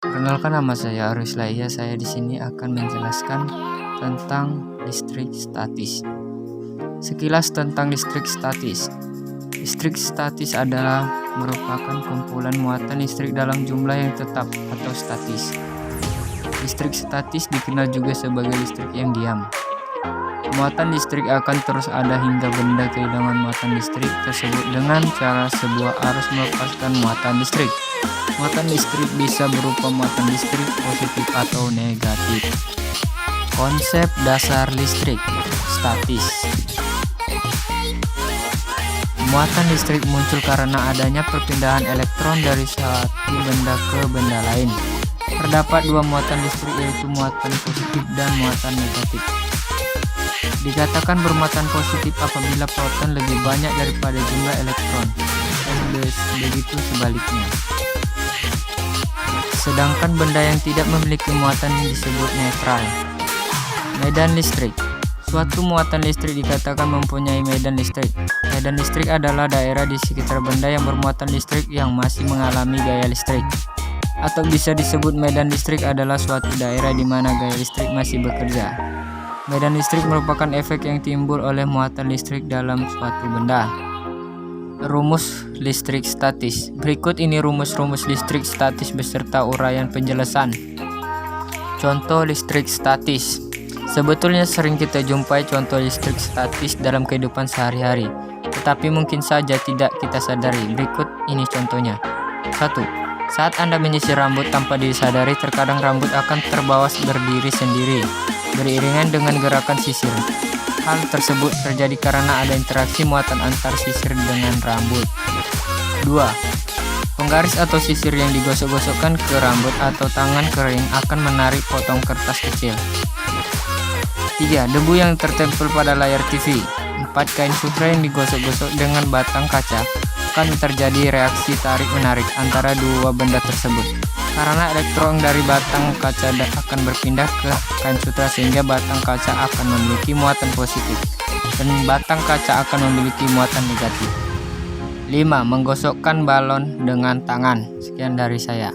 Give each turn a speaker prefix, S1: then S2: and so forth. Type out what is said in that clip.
S1: Perkenalkan, nama saya Aris Laiha. Saya di sini akan menjelaskan tentang listrik statis. Sekilas tentang listrik statis. Listrik statis adalah merupakan kumpulan muatan listrik dalam jumlah yang tetap atau statis. Listrik statis dikenal juga sebagai listrik yang diam. Muatan listrik akan terus ada hingga benda kehilangan muatan listrik tersebut dengan cara sebuah arus melepaskan muatan listrik. Muatan listrik bisa berupa muatan listrik positif atau negatif. Konsep dasar listrik statis. Muatan listrik muncul karena adanya perpindahan elektron dari satu benda ke benda lain. Terdapat dua muatan listrik, yaitu muatan positif dan muatan negatif. Dikatakan bermuatan positif apabila proton lebih banyak daripada jumlah elektron, dan begitu sebaliknya. Sedangkan benda yang tidak memiliki muatan disebut netral. Medan listrik. Suatu muatan listrik dikatakan mempunyai medan listrik. Medan listrik adalah daerah di sekitar benda yang bermuatan listrik yang masih mengalami gaya listrik. Atau bisa disebut medan listrik adalah suatu daerah di mana gaya listrik masih bekerja. Medan listrik merupakan efek yang timbul oleh muatan listrik dalam suatu benda. Rumus listrik statis. Berikut ini rumus-rumus listrik statis beserta uraian penjelasan. Contoh listrik statis. Sebetulnya sering kita jumpai contoh listrik statis dalam kehidupan sehari-hari, tetapi mungkin saja tidak kita sadari. Berikut ini contohnya. 1. Saat Anda menyisir rambut tanpa disadari, terkadang rambut akan terbawa berdiri sendiri, beriringan dengan gerakan sisir. Hal tersebut terjadi karena ada interaksi muatan antar sisir dengan rambut. 2. Penggaris atau sisir yang digosok-gosokkan ke rambut atau tangan kering akan menarik potong kertas kecil. 3. Debu yang tertempel pada layar TV. 4. Kain sutra yang digosok-gosok dengan batang kaca akan terjadi reaksi tarik-menarik antara dua benda tersebut. Karena elektron dari batang kaca akan berpindah ke kain sutra, sehingga batang kaca akan memiliki muatan positif dan batang kaca akan memiliki muatan negatif. 5. Menggosokkan balon dengan tangan. Sekian dari saya.